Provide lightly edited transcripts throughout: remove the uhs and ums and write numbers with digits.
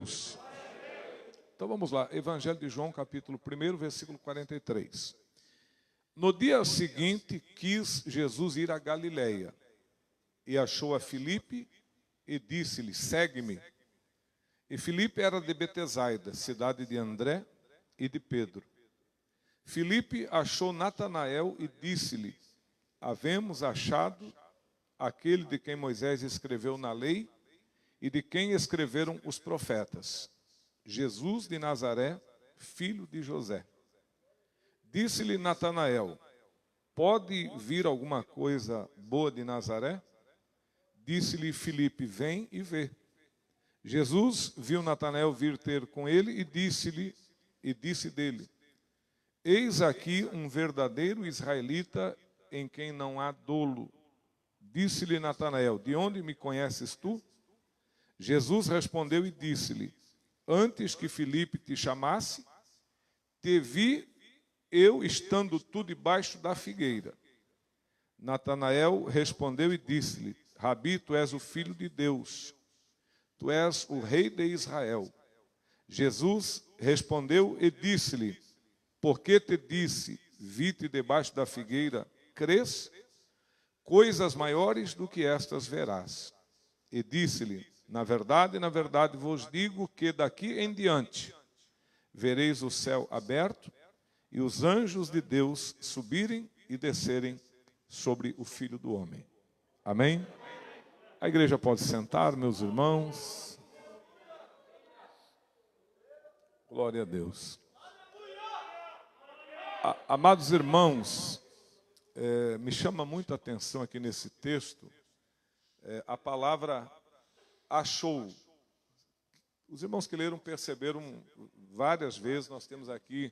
Então vamos lá, Evangelho de João, capítulo 1, versículo 43. No dia seguinte, quis Jesus ir a Galiléia, e achou a Filipe, e disse-lhe, segue-me. E Filipe era de Betsaida, cidade de André e de Pedro. Filipe achou Natanael e disse-lhe, havemos achado aquele de quem Moisés escreveu na lei, e de quem escreveram os profetas, Jesus de Nazaré, filho de José. Disse-lhe Natanael, pode vir alguma coisa boa de Nazaré? Disse-lhe Filipe, vem e vê. Jesus viu Natanael vir ter com ele e disse dele, eis aqui um verdadeiro israelita em quem não há dolo. Disse-lhe Natanael, de onde me conheces tu? Jesus respondeu e disse-lhe, antes que Filipe te chamasse, te vi eu estando tu debaixo da figueira. Natanael respondeu e disse-lhe, Rabi, tu és o Filho de Deus, tu és o Rei de Israel. Jesus respondeu e disse-lhe, porque te disse, vi-te debaixo da figueira, crês? Coisas maiores do que estas verás. E disse-lhe, na verdade vos digo que daqui em diante vereis o céu aberto e os anjos de Deus subirem e descerem sobre o Filho do Homem. Amém? A igreja pode sentar, meus irmãos. Glória a Deus. Amados irmãos, me chama muito a atenção aqui nesse texto a palavra achou. Os irmãos que leram perceberam várias vezes, nós temos aqui,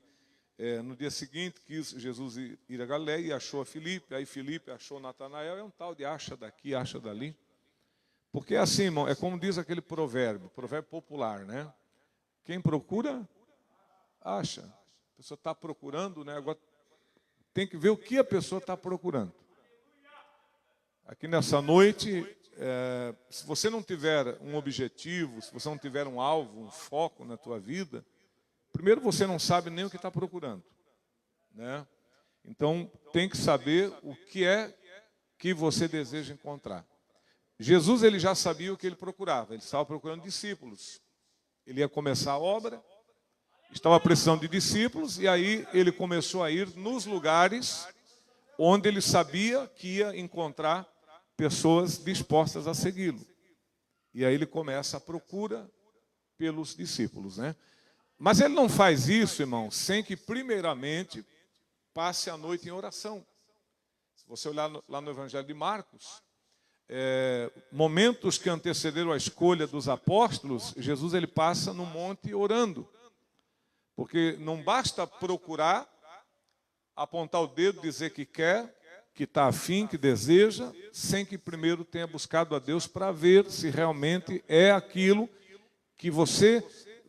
no dia seguinte, quis Jesus ir a Galiléia e achou a Filipe, aí Filipe achou Natanael, é um tal de acha daqui, acha dali. Porque assim, irmão, é como diz aquele provérbio popular, né? Quem procura, acha. A pessoa está procurando, né? Agora tem que ver o que a pessoa está procurando. Aqui nessa noite, se você não tiver um objetivo, se você não tiver um alvo, um foco na tua vida, primeiro você não sabe nem o que está procurando, né? Então tem que saber o que é que você deseja encontrar. Jesus, ele já sabia o que ele procurava, ele estava procurando discípulos. Ele ia começar a obra, estava precisando de discípulos, e aí ele começou a ir nos lugares onde ele sabia que ia encontrar pessoas dispostas a segui-lo. E aí ele começa a procura pelos discípulos, né? Mas ele não faz isso, irmão, sem que primeiramente passe a noite em oração. Se você olhar lá no Evangelho de Marcos, momentos que antecederam a escolha dos apóstolos, Jesus ele passa no monte orando. Porque não basta procurar, apontar o dedo, dizer que quer, que está afim, que deseja, sem que primeiro tenha buscado a Deus para ver se realmente é aquilo que você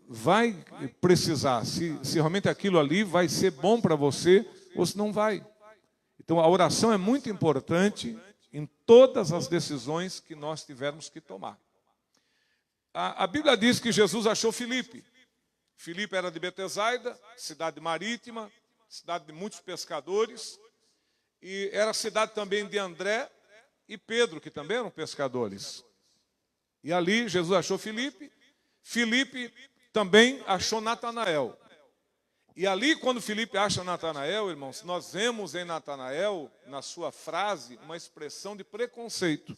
vai precisar, se realmente aquilo ali vai ser bom para você ou se não vai. Então a oração é muito importante em todas as decisões que nós tivermos que tomar. A Bíblia diz que Jesus achou Filipe. Filipe era de Betsaida, cidade marítima, cidade de muitos pescadores, e era cidade também de André e Pedro, que também eram pescadores. E ali Jesus achou Filipe, Filipe também achou Natanael. E ali, quando Filipe acha Natanael, irmãos, nós vemos em Natanael, na sua frase, uma expressão de preconceito.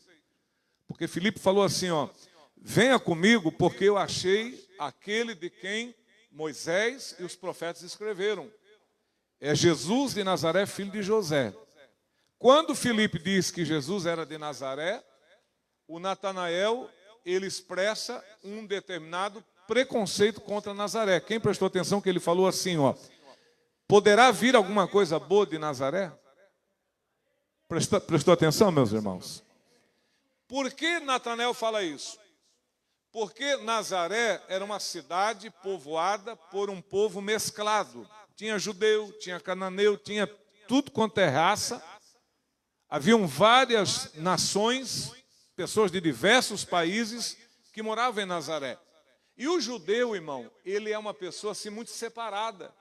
Porque Filipe falou assim, ó, venha comigo porque eu achei aquele de quem Moisés e os profetas escreveram. É Jesus de Nazaré, filho de José. Quando Filipe diz que Jesus era de Nazaré, o Natanael, ele expressa um determinado preconceito contra Nazaré. Quem prestou atenção que ele falou assim, ó, poderá vir alguma coisa boa de Nazaré? Prestou atenção, meus irmãos? Por que Natanael fala isso? Porque Nazaré era uma cidade povoada por um povo mesclado. Tinha judeu, tinha cananeu, tinha tudo quanto é raça. Haviam várias nações, pessoas de diversos países que moravam em Nazaré. E o judeu, irmão, ele é uma pessoa assim muito separada.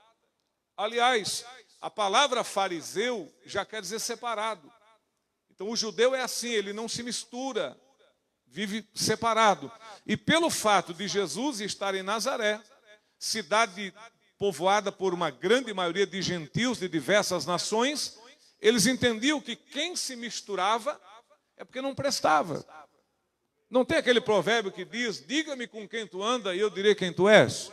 Aliás, a palavra fariseu já quer dizer separado. Então o judeu é assim, ele não se mistura, vive separado. E pelo fato de Jesus estar em Nazaré, cidade povoada por uma grande maioria de gentios de diversas nações, eles entendiam que quem se misturava é porque não prestava. Não tem aquele provérbio que diz, diga-me com quem tu anda e eu direi quem tu és?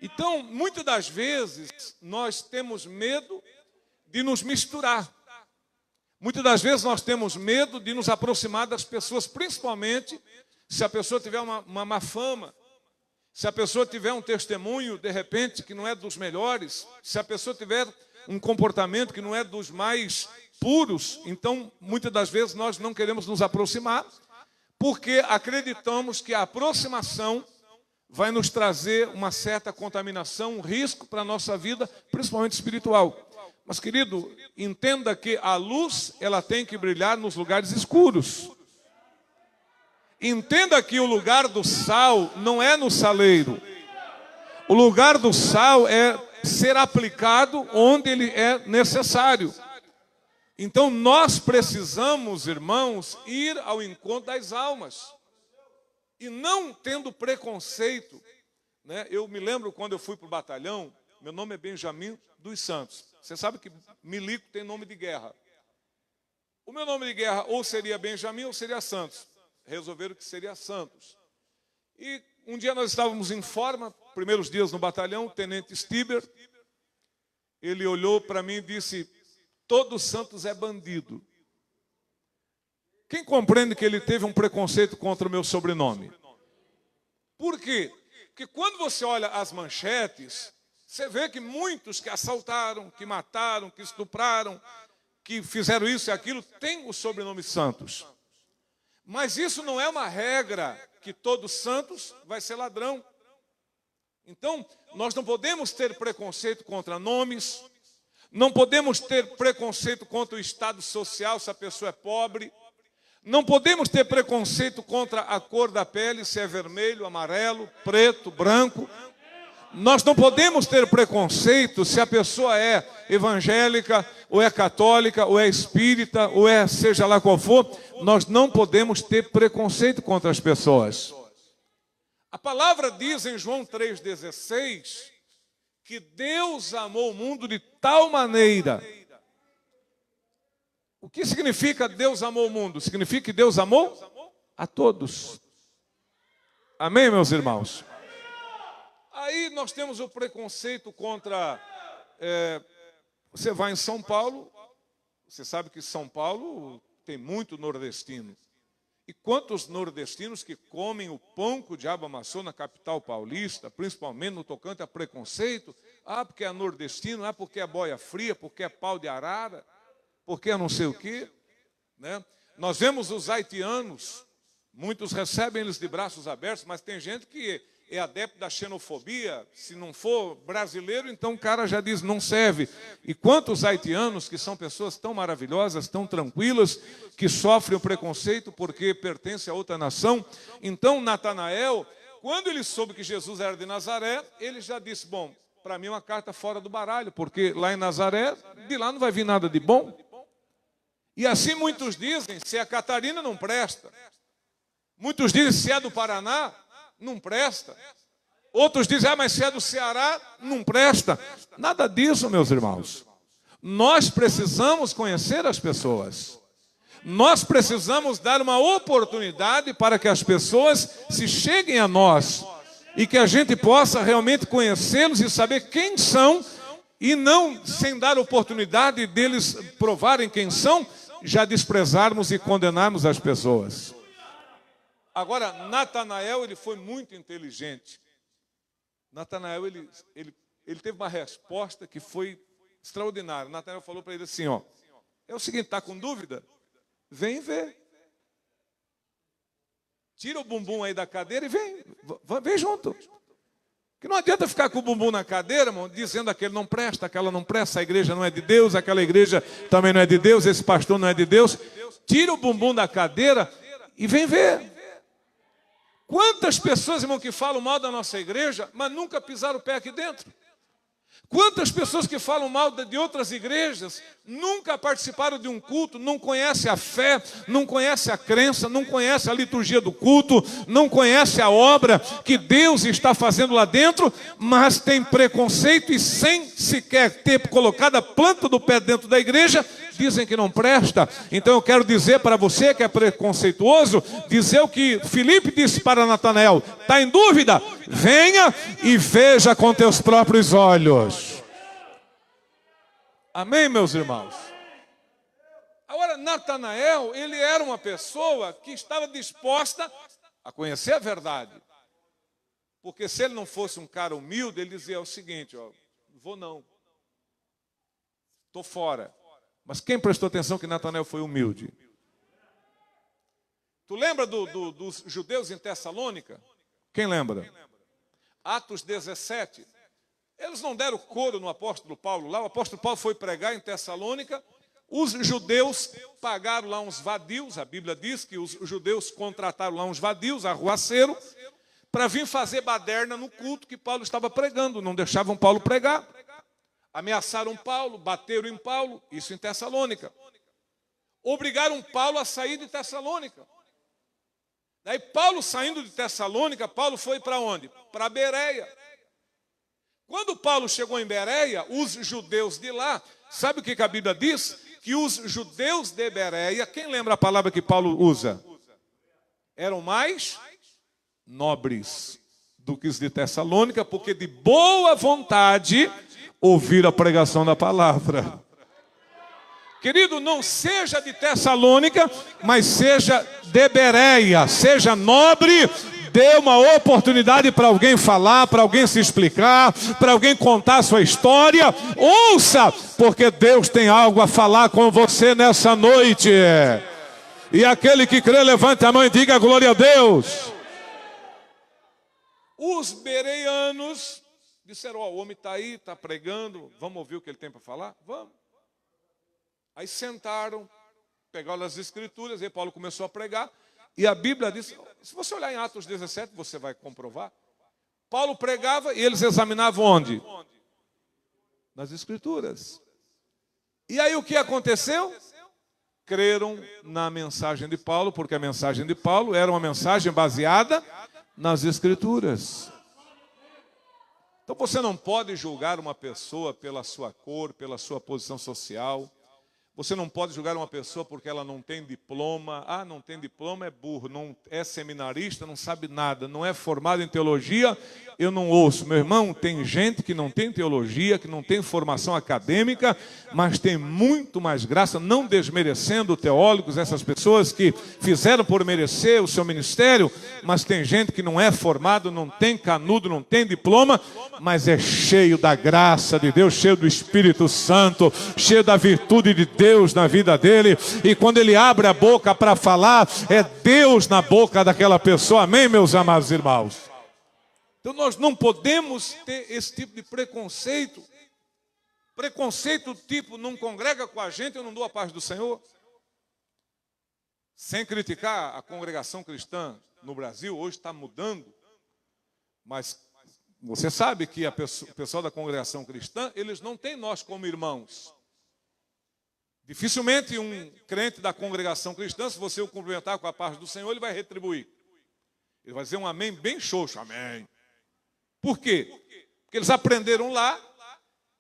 Então, muitas das vezes, nós temos medo de nos misturar. Muitas das vezes nós temos medo de nos aproximar das pessoas, principalmente se a pessoa tiver uma má fama, se a pessoa tiver um testemunho, de repente, que não é dos melhores, se a pessoa tiver um comportamento que não é dos mais puros, então, muitas das vezes, nós não queremos nos aproximar, porque acreditamos que a aproximação vai nos trazer uma certa contaminação, um risco para a nossa vida, principalmente espiritual. Mas, querido, entenda que a luz, ela tem que brilhar nos lugares escuros. Entenda que o lugar do sal não é no saleiro. O lugar do sal é ser aplicado onde ele é necessário. Então, nós precisamos, irmãos, ir ao encontro das almas. E não tendo preconceito, né? Eu me lembro quando eu fui para o batalhão, meu nome é Benjamin dos Santos. Você sabe que milico tem nome de guerra. O meu nome de guerra ou seria Benjamin ou seria Santos. Resolveram que seria Santos. E um dia nós estávamos em forma, primeiros dias no batalhão, o tenente Stiber, ele olhou para mim e disse, todo Santos é bandido. Quem compreende que ele teve um preconceito contra o meu sobrenome? Por quê? Porque quando você olha as manchetes, você vê que muitos que assaltaram, que mataram, que estupraram, que fizeram isso e aquilo, têm o sobrenome Santos. Mas isso não é uma regra que todo Santos vai ser ladrão. Então, nós não podemos ter preconceito contra nomes, não podemos ter preconceito contra o estado social, se a pessoa é pobre, não podemos ter preconceito contra a cor da pele, se é vermelho, amarelo, preto, branco. Nós não podemos ter preconceito se a pessoa é evangélica, ou é católica, ou é espírita, ou é seja lá qual for. Nós não podemos ter preconceito contra as pessoas. A palavra diz em João 3,16 que Deus amou o mundo de tal maneira. O que significa Deus amou o mundo? Significa que Deus amou a todos. Amém, meus irmãos? Aí nós temos o preconceito contra... você vai em São Paulo, você sabe que São Paulo tem muito nordestino. E quantos nordestinos que comem o pão que o diabo amassou na capital paulista, principalmente no tocante a preconceito, porque é nordestino, porque é boia fria, porque é pau de arara, porque é não sei o quê, né? Nós vemos os haitianos, muitos recebem eles de braços abertos, mas tem gente que é adepto da xenofobia, se não for brasileiro, então o cara já diz, não serve. E quantos haitianos, que são pessoas tão maravilhosas, tão tranquilas, que sofrem o preconceito porque pertencem a outra nação. Então, Natanael, quando ele soube que Jesus era de Nazaré, ele já disse, bom, para mim é uma carta fora do baralho, porque lá em Nazaré, de lá não vai vir nada de bom. E assim muitos dizem, se é Catarina, não presta. Muitos dizem, se é do Paraná, não presta. Outros dizem, mas se é do Ceará, não presta. Nada disso, meus irmãos. Nós precisamos conhecer as pessoas. Nós precisamos dar uma oportunidade para que as pessoas se cheguem a nós e que a gente possa realmente conhecê-los e saber quem são e não, sem dar oportunidade deles provarem quem são, já desprezarmos e condenarmos as pessoas. Agora, Natanael, ele foi muito inteligente. Natanael, ele teve uma resposta que foi extraordinária. Natanael falou para ele assim, ó, é o seguinte, está com dúvida? Vem ver. Tira o bumbum aí da cadeira e vem junto. Que não adianta ficar com o bumbum na cadeira, irmão, dizendo aquele não presta, aquela não presta, a igreja não é de Deus, aquela igreja também não é de Deus, esse pastor não é de Deus. Tira o bumbum da cadeira e vem ver. Quantas pessoas, irmão, que falam mal da nossa igreja, mas nunca pisaram o pé aqui dentro? Quantas pessoas que falam mal de outras igrejas, nunca participaram de um culto, não conhecem a fé, não conhecem a crença, não conhecem a liturgia do culto, não conhecem a obra que Deus está fazendo lá dentro, mas tem preconceito e sem sequer ter colocado a planta do pé dentro da igreja, dizem que não presta. Então eu quero dizer para você que é preconceituoso, dizer o que Filipe disse para Natanael: está em dúvida? Venha e veja com teus próprios olhos. Amém, meus irmãos? Agora, Natanael, ele era uma pessoa que estava disposta a conhecer a verdade. Porque se ele não fosse um cara humilde, ele dizia o seguinte: ó, vou não, estou fora. Mas quem prestou atenção que Natanael foi humilde? Tu lembra dos judeus em Tessalônica? Quem lembra? Atos 17. Eles não deram couro no apóstolo Paulo lá. O apóstolo Paulo foi pregar em Tessalônica. Os judeus pagaram lá uns vadios. A Bíblia diz que os judeus contrataram lá uns vadios, arruaceiro, para vir fazer baderna no culto que Paulo estava pregando. Não deixavam Paulo pregar. Ameaçaram Paulo, bateram em Paulo, isso em Tessalônica. Obrigaram Paulo a sair de Tessalônica. Daí Paulo saindo de Tessalônica, Paulo foi para onde? Para Bereia. Quando Paulo chegou em Bereia, os judeus de lá, sabe o que a Bíblia diz? Que os judeus de Bereia, quem lembra a palavra que Paulo usa? Eram mais nobres do que os de Tessalônica, porque de boa vontade ouviram a pregação da palavra. Querido, não seja de Tessalônica, mas seja de Bereia, seja nobre. Dê uma oportunidade para alguém falar, para alguém se explicar, para alguém contar a sua história. Ouça, porque Deus tem algo a falar com você nessa noite. E aquele que crê, levante a mão e diga glória a Deus. Os bereanos disseram: ó, o homem está aí, está pregando, vamos ouvir o que ele tem para falar? Vamos. Aí sentaram, pegaram as escrituras, e Paulo começou a pregar. E a Bíblia diz, se você olhar em Atos 17, você vai comprovar. Paulo pregava e eles examinavam onde? Nas escrituras. E aí o que aconteceu? Creram na mensagem de Paulo, porque a mensagem de Paulo era uma mensagem baseada nas escrituras. Então você não pode julgar uma pessoa pela sua cor, pela sua posição social. Você não pode julgar uma pessoa porque ela não tem diploma. Ah, não tem diploma, é burro, não é seminarista, não sabe nada, não é formado em teologia. Eu não ouço. Meu irmão, tem gente que não tem teologia, que não tem formação acadêmica, mas tem muito mais graça, não desmerecendo teólogos, essas pessoas que fizeram por merecer o seu ministério, mas tem gente que não é formado, não tem canudo, não tem diploma, mas é cheio da graça de Deus, cheio do Espírito Santo, cheio da virtude de Deus na vida dele, e quando ele abre a boca para falar, é Deus na boca daquela pessoa. Amém, meus amados irmãos? Então nós não podemos ter esse tipo de preconceito. Preconceito tipo, não congrega com a gente, eu não dou a paz do Senhor. Sem criticar a congregação cristã no Brasil, hoje está mudando. Mas você sabe que o pessoal da congregação cristã, eles não têm nós como irmãos. Dificilmente um crente da congregação cristã, se você o cumprimentar com a paz do Senhor, ele vai retribuir. Ele vai dizer um amém bem xoxo, amém. Por quê? Porque eles aprenderam lá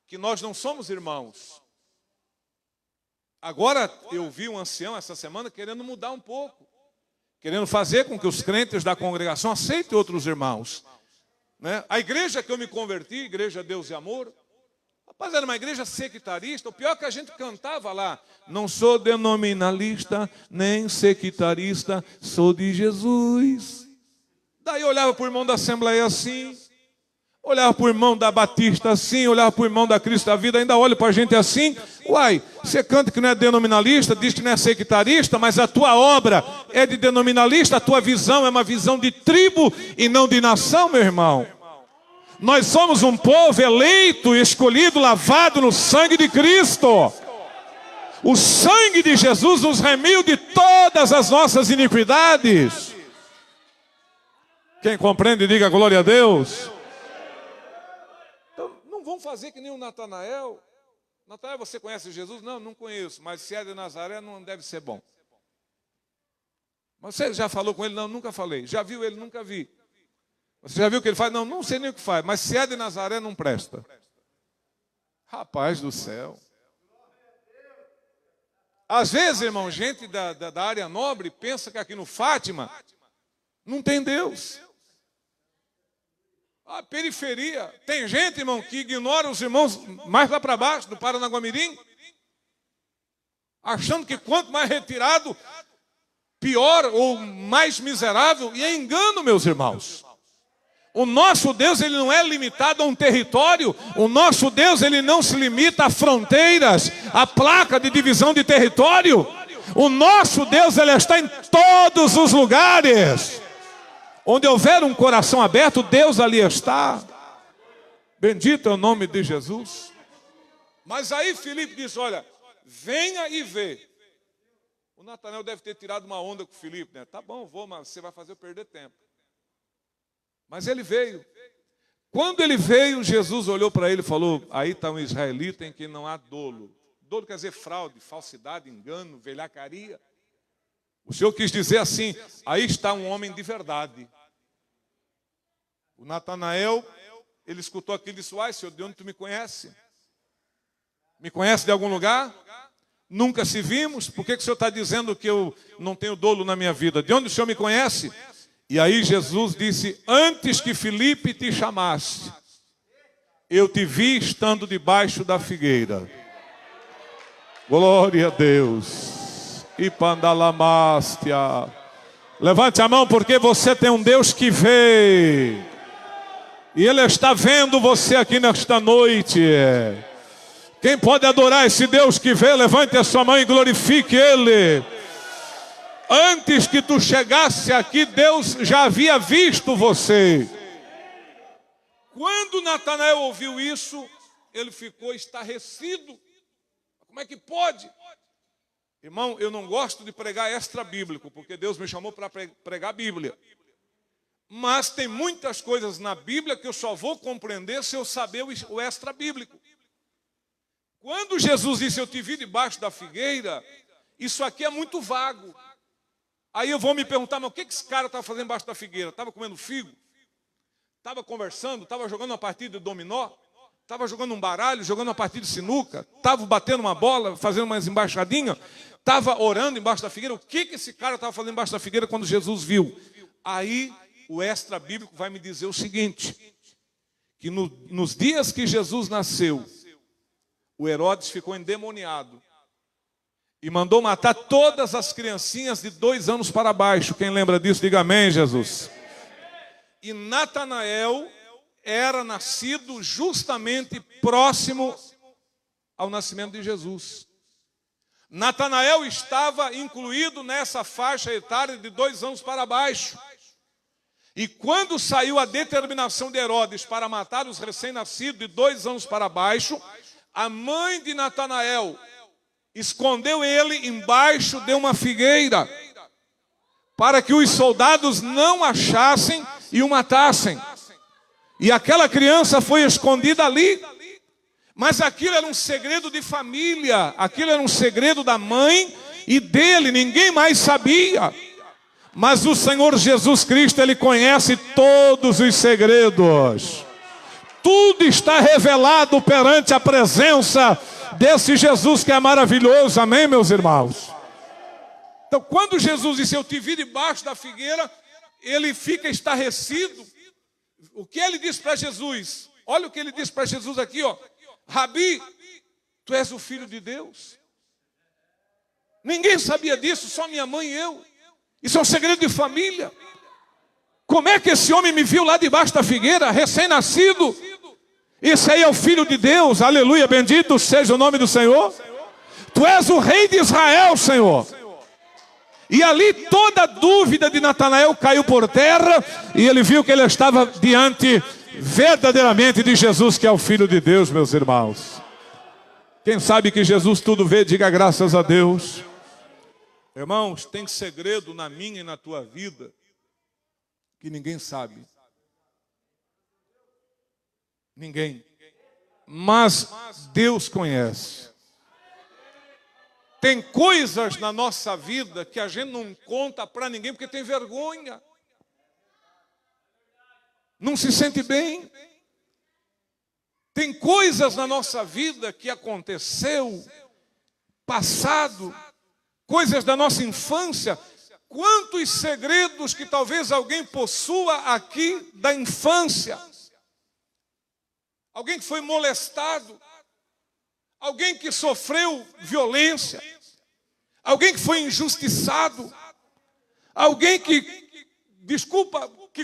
que nós não somos irmãos. Agora eu vi um ancião essa semana querendo mudar um pouco, querendo fazer com que os crentes da congregação aceitem outros irmãos. Né? A igreja que eu me converti, Igreja Deus e Amor, rapaz, era uma igreja sectarista. O pior é que a gente cantava lá: não sou denominalista, nem sectarista, sou de Jesus. Daí eu olhava para o irmão da Assembleia assim, olhava para o irmão da Batista assim, olhava para o irmão da Cristo da Vida, ainda olho para a gente assim. Uai, você canta que não é denominalista, diz que não é sectarista, mas a tua obra é de denominalista, a tua visão é uma visão de tribo e não de nação, meu irmão. Nós somos um povo eleito, escolhido, lavado no sangue de Cristo. O sangue de Jesus nos remiu de todas as nossas iniquidades. Quem compreende, diga glória a Deus. Então, não vão fazer que nem o Natanael. Natanael, você conhece Jesus? Não, não conheço, mas se é de Nazaré não deve ser bom. Mas você já falou com ele? Não, nunca falei. Já viu ele? Nunca vi. Você já viu o que ele faz? Não, não sei nem o que faz, mas se é de Nazaré não presta. Rapaz do céu. Às vezes, irmão, gente da área nobre pensa que aqui no Fátima não tem Deus. A periferia. Tem gente, irmão, que ignora os irmãos mais lá para baixo, do Paranaguamirim, achando que quanto mais retirado, pior ou mais miserável. E é engano, meus irmãos. O nosso Deus, ele não é limitado a um território. O nosso Deus, ele não se limita a fronteiras, a placa de divisão de território. O nosso Deus, ele está em todos os lugares. Onde houver um coração aberto, Deus ali está. Bendito é o nome de Jesus. Mas aí Filipe diz, olha, venha e vê. O Natanael deve ter tirado uma onda com o Filipe, né? Tá bom, vou, mas você vai fazer eu perder tempo. Mas ele veio. Quando ele veio, Jesus olhou para ele e falou, aí está um israelita em quem não há dolo. Dolo quer dizer fraude, falsidade, engano, velhacaria. O Senhor quis dizer assim, aí está um homem de verdade. O Natanael, ele escutou aquilo e disse, uai, Senhor, de onde tu me conhece? Me conhece de algum lugar? Nunca se vimos? Por que o Senhor está dizendo que eu não tenho dolo na minha vida? De onde o Senhor me conhece? E aí Jesus disse, antes que Filipe te chamasse, eu te vi estando debaixo da figueira. Glória a Deus. E pandalamastia. Levante a mão porque você tem um Deus que vê. E Ele está vendo você aqui nesta noite. Quem pode adorar esse Deus que vê, levante a sua mão e glorifique Ele. Antes que tu chegasse aqui, Deus já havia visto você. Quando Natanael ouviu isso, ele ficou estarrecido. Como é que pode? Irmão, eu não gosto de pregar extra bíblico, porque Deus me chamou para pregar a Bíblia. Mas tem muitas coisas na Bíblia que eu só vou compreender se eu saber o extra bíblico. Quando Jesus disse, eu te vi debaixo da figueira, isso aqui é muito vago. Aí eu vou me perguntar, mas o que esse cara estava fazendo embaixo da figueira? Estava comendo figo? Estava conversando? Estava jogando uma partida de dominó? Estava jogando um baralho, jogando uma partida de sinuca? Estava batendo uma bola, fazendo umas embaixadinhas? Estava orando embaixo da figueira? O que esse cara estava fazendo embaixo da figueira quando Jesus viu? Aí o extra bíblico vai me dizer o seguinte, que nos dias que Jesus nasceu, o Herodes ficou endemoniado e mandou matar todas as criancinhas de 2 anos para baixo. Quem lembra disso, diga amém, Jesus. E Natanael era nascido justamente próximo ao nascimento de Jesus. Natanael estava incluído nessa faixa etária de 2 anos para baixo. E quando saiu a determinação de Herodes para matar os recém-nascidos de 2 anos para baixo, a mãe de Natanael escondeu ele embaixo de uma figueira, para que os soldados não achassem e o matassem. E aquela criança foi escondida ali. Mas aquilo era um segredo de família, aquilo era um segredo da mãe e dele, ninguém mais sabia. Mas o Senhor Jesus Cristo, Ele conhece todos os segredos. Tudo está revelado perante a presença desse Jesus que é maravilhoso, amém, meus irmãos? Então, quando Jesus disse, eu te vi debaixo da figueira, ele fica estarrecido. O que ele disse para Jesus? Olha o que ele disse para Jesus aqui, ó. Rabi, tu és o Filho de Deus. Ninguém sabia disso, só minha mãe e eu. Isso é um segredo de família. Como é que esse homem me viu lá debaixo da figueira, recém-nascido? Esse aí é o Filho de Deus, aleluia, bendito seja o nome do Senhor. Tu és o Rei de Israel, Senhor. E ali toda dúvida de Natanael caiu por terra, e ele viu que ele estava diante verdadeiramente de Jesus, que é o Filho de Deus, meus irmãos. Quem sabe que Jesus tudo vê, diga graças a Deus. Irmãos, tem segredo na minha e na tua vida que ninguém sabe. Ninguém. Mas Deus conhece. Tem coisas na nossa vida que a gente não conta para ninguém porque tem vergonha. Não se sente bem. Tem coisas na nossa vida que aconteceu, passado, coisas da nossa infância. Quantos segredos que talvez alguém possua aqui da infância. Alguém que foi molestado, alguém que sofreu violência, alguém que foi injustiçado, alguém que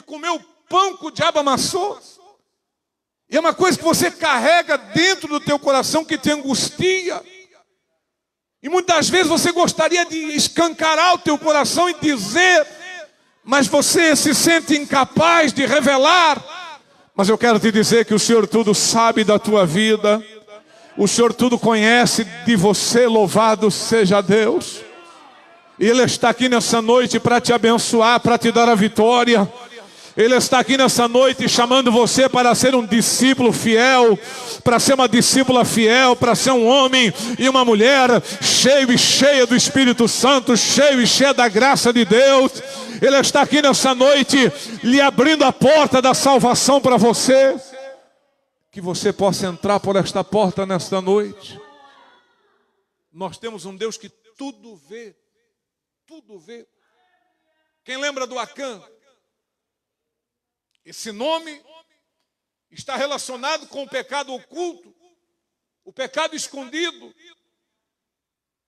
comeu pão que o diabo amassou. E é uma coisa que você carrega dentro do teu coração que te angustia. E muitas vezes você gostaria de escancarar o teu coração e dizer, mas você se sente incapaz de revelar. Mas eu quero te dizer que o Senhor tudo sabe da tua vida. O Senhor tudo conhece de você, louvado seja Deus. E Ele está aqui nessa noite para te abençoar, para te dar a vitória. Ele está aqui nessa noite chamando você para ser um discípulo fiel, para ser uma discípula fiel, para ser um homem e uma mulher cheio e cheia do Espírito Santo, cheio e cheia da graça de Deus. Ele está aqui nessa noite lhe abrindo a porta da salvação para você. Que você possa entrar por esta porta nesta noite. Nós temos um Deus que tudo vê, tudo vê. Quem lembra do Acã? Esse nome está relacionado com o pecado oculto, o pecado escondido,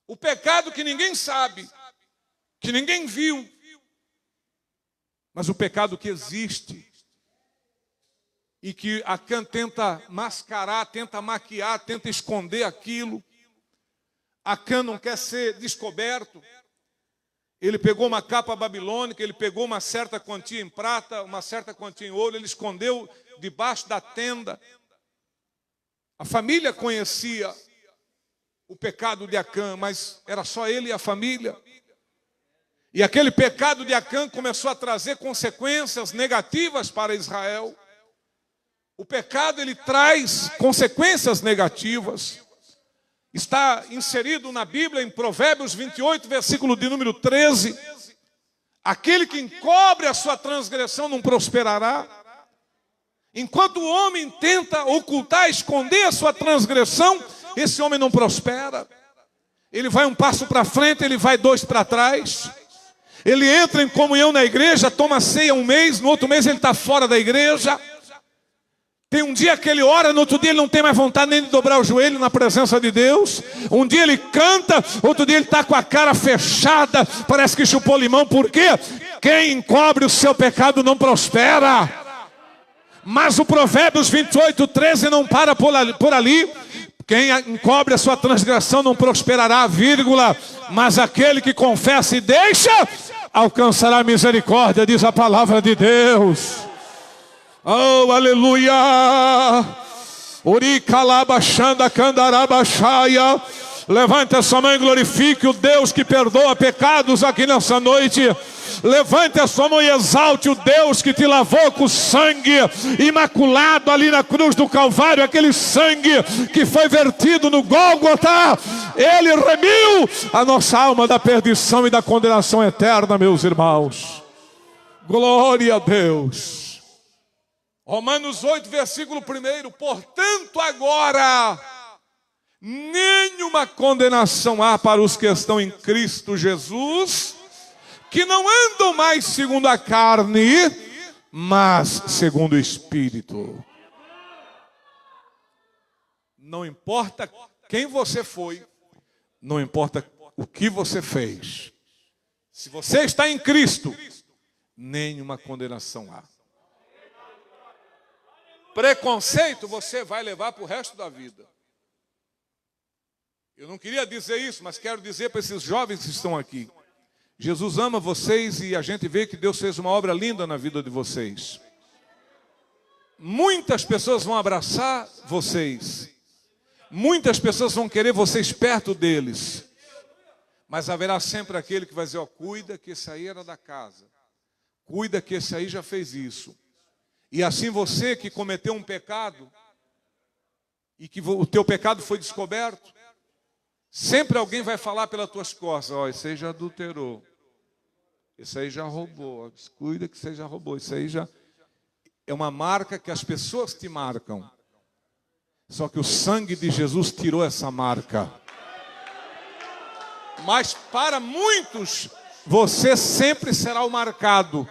o pecado que ninguém sabe, que ninguém viu, mas o pecado que existe e que Acã tenta mascarar, tenta maquiar, tenta esconder aquilo. Acã não quer ser descoberto. Ele pegou uma capa babilônica, ele pegou uma certa quantia em prata, uma certa quantia em ouro, ele escondeu debaixo da tenda. A família conhecia o pecado de Acã, mas era só ele e a família. E aquele pecado de Acã começou a trazer consequências negativas para Israel. O pecado, ele traz consequências negativas. Está inserido na Bíblia, em Provérbios 28, versículo de número 13. Aquele que encobre a sua transgressão não prosperará. Enquanto o homem tenta ocultar, esconder a sua transgressão, esse homem não prospera. Ele vai um passo para frente, ele vai dois para trás. Ele entra em comunhão na igreja, toma ceia um mês, no outro mês ele está fora da igreja. Tem um dia que ele ora, no outro dia ele não tem mais vontade nem de dobrar o joelho na presença de Deus. Um dia ele canta, outro dia ele está com a cara fechada, parece que chupou limão. Por quê? Quem encobre o seu pecado não prospera. Mas o Provérbios 28, 13 não para por ali. Quem encobre a sua transgressão não prosperará, vírgula. Mas aquele que confessa e deixa, alcançará misericórdia, diz a palavra de Deus. Oh, aleluia! Uricalabaxanda candarabaxaia. Levante a sua mão e glorifique o Deus que perdoa pecados aqui nessa noite. Levante a sua mão e exalte o Deus que te lavou com sangue imaculado ali na cruz do Calvário. Aquele sangue que foi vertido no Gólgota. Ele remiu a nossa alma da perdição e da condenação eterna, meus irmãos. Glória a Deus. Romanos 8, versículo 1. Portanto, agora, nenhuma condenação há para os que estão em Cristo Jesus, que não andam mais segundo a carne, mas segundo o Espírito. Não importa quem você foi, não importa o que você fez. Se você está em Cristo, nenhuma condenação há. Preconceito você vai levar para o resto da vida. Eu não queria dizer isso, mas quero dizer para esses jovens que estão aqui. Jesus ama vocês e a gente vê que Deus fez uma obra linda na vida de vocês. Muitas pessoas vão abraçar vocês. Muitas pessoas vão querer vocês perto deles. Mas haverá sempre aquele que vai dizer, ó, cuida que esse aí era da casa. cuida que esse aí já fez isso. E assim você que cometeu um pecado, e que o teu pecado foi descoberto, sempre alguém vai falar pelas tuas costas, ó, esse aí já adulterou, esse aí já roubou, cuida que você já roubou, isso aí já... É uma marca que as pessoas te marcam. Só que o sangue de Jesus tirou essa marca. Mas para muitos, você sempre será o marcado.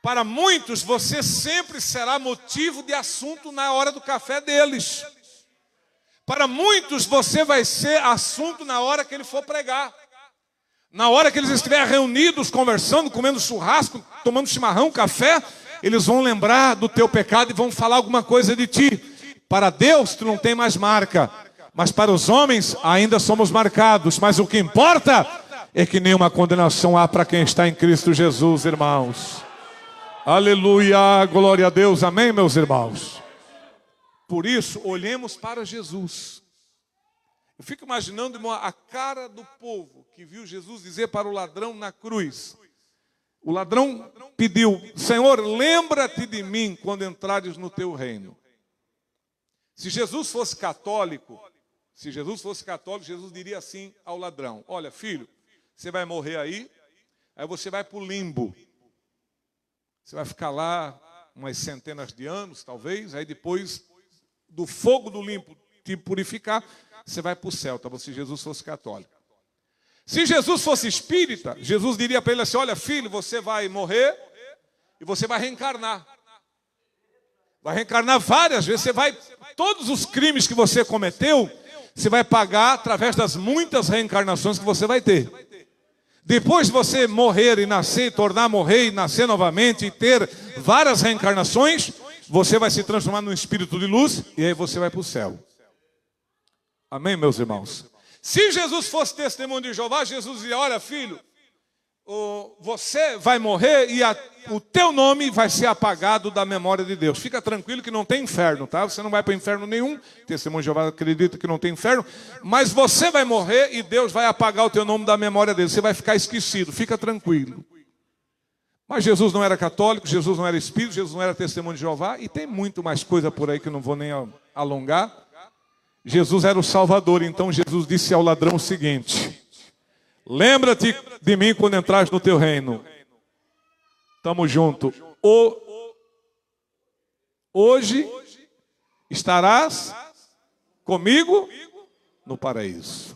Para muitos, você sempre será motivo de assunto na hora do café deles. Para muitos, você vai ser assunto na hora que ele for pregar. Na hora que eles estiverem reunidos, conversando, comendo churrasco, tomando chimarrão, café, eles vão lembrar do teu pecado e vão falar alguma coisa de ti. Para Deus, tu não tem mais marca. Mas para os homens, ainda somos marcados. Mas o que importa é que nenhuma condenação há para quem está em Cristo Jesus, irmãos. Aleluia, glória a Deus, amém, meus irmãos? Por isso, olhemos para Jesus. Eu fico imaginando, irmão, a cara do povo que viu Jesus dizer para o ladrão na cruz. O ladrão pediu, Senhor, lembra-te de mim quando entrares no teu reino. Se Jesus fosse católico, Jesus diria assim ao ladrão, olha, filho, você vai morrer aí você vai para o limbo. Você vai ficar lá umas centenas de anos, talvez, aí depois do fogo do limbo te purificar, você vai para o céu, tá? Se Jesus fosse católico. Se Jesus fosse espírita, Jesus diria para ele assim, olha filho, você vai morrer e você vai reencarnar. Vai reencarnar várias vezes, todos os crimes que você cometeu, você vai pagar através das muitas reencarnações que você vai ter. Depois de você morrer e nascer, e tornar a morrer e nascer novamente e ter várias reencarnações, você vai se transformar num espírito de luz e aí você vai para o céu. Amém, meus irmãos? Se Jesus fosse testemunho de Jeová, Jesus dizia, olha filho, você vai morrer e o teu nome vai ser apagado da memória de Deus. Fica tranquilo que não tem inferno, tá? Você não vai para o inferno nenhum. Testemunho de Jeová acredita que não tem inferno. Mas você vai morrer e Deus vai apagar o teu nome da memória dele. Você vai ficar esquecido, fica tranquilo. Mas Jesus não era católico, Jesus não era espírito, Jesus não era testemunho de Jeová. E tem muito mais coisa por aí que eu não vou nem alongar. Jesus era o Salvador, então Jesus disse ao ladrão o seguinte, lembra-te de mim quando entrares no teu reino. Tamo junto. Hoje estarás comigo no paraíso.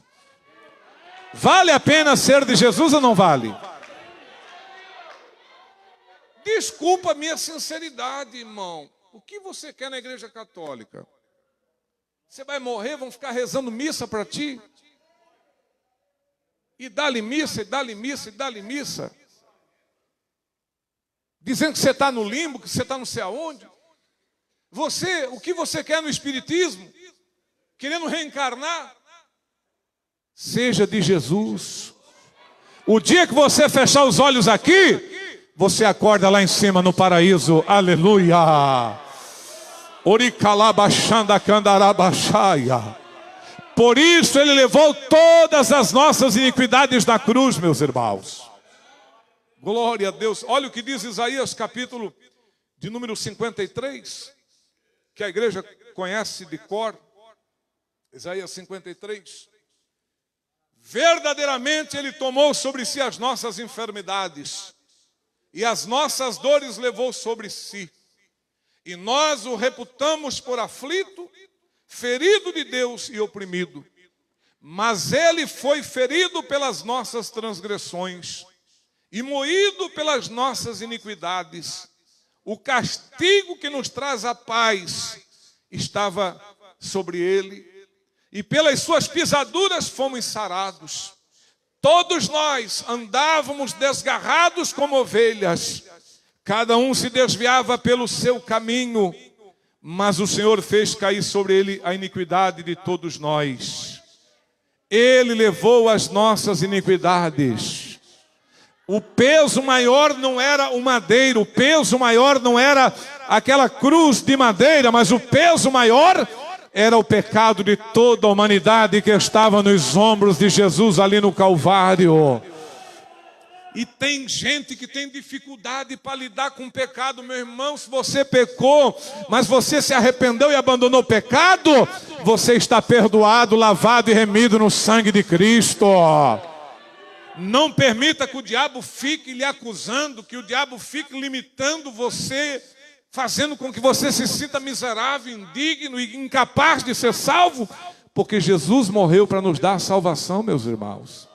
Vale a pena ser de Jesus ou não vale? Desculpa a minha sinceridade, irmão. O que você quer na igreja católica? Você vai morrer, vão ficar rezando missa para ti? E dá-lhe missa, e dá-lhe missa, e dá-lhe missa. Dizendo que você está no limbo, que você está não sei aonde. O que você quer no espiritismo? Querendo reencarnar? Seja de Jesus. O dia que você fechar os olhos aqui, você acorda lá em cima no paraíso. Aleluia. Por isso ele levou todas as nossas iniquidades na cruz, meus irmãos. Glória a Deus. Olha o que diz Isaías, capítulo de número 53, que a igreja conhece de cor. Isaías 53. Verdadeiramente ele tomou sobre si as nossas enfermidades e as nossas dores levou sobre si. E nós o reputamos por aflito, ferido de Deus e oprimido. Mas ele foi ferido pelas nossas transgressões e moído pelas nossas iniquidades. O castigo que nos traz a paz estava sobre ele, e pelas suas pisaduras fomos sarados. Todos nós andávamos desgarrados como ovelhas, cada um se desviava pelo seu caminho, mas o Senhor fez cair sobre ele a iniquidade de todos nós. Ele levou as nossas iniquidades. O peso maior não era o madeiro, o peso maior não era aquela cruz de madeira, mas o peso maior era o pecado de toda a humanidade que estava nos ombros de Jesus ali no Calvário. E tem gente que tem dificuldade para lidar com o pecado. Meu irmão, se você pecou, mas você se arrependeu e abandonou o pecado, você está perdoado, lavado e remido no sangue de Cristo. Não permita que o diabo fique lhe acusando, que o diabo fique limitando você, fazendo com que você se sinta miserável, indigno e incapaz de ser salvo, porque Jesus morreu para nos dar salvação, meus irmãos.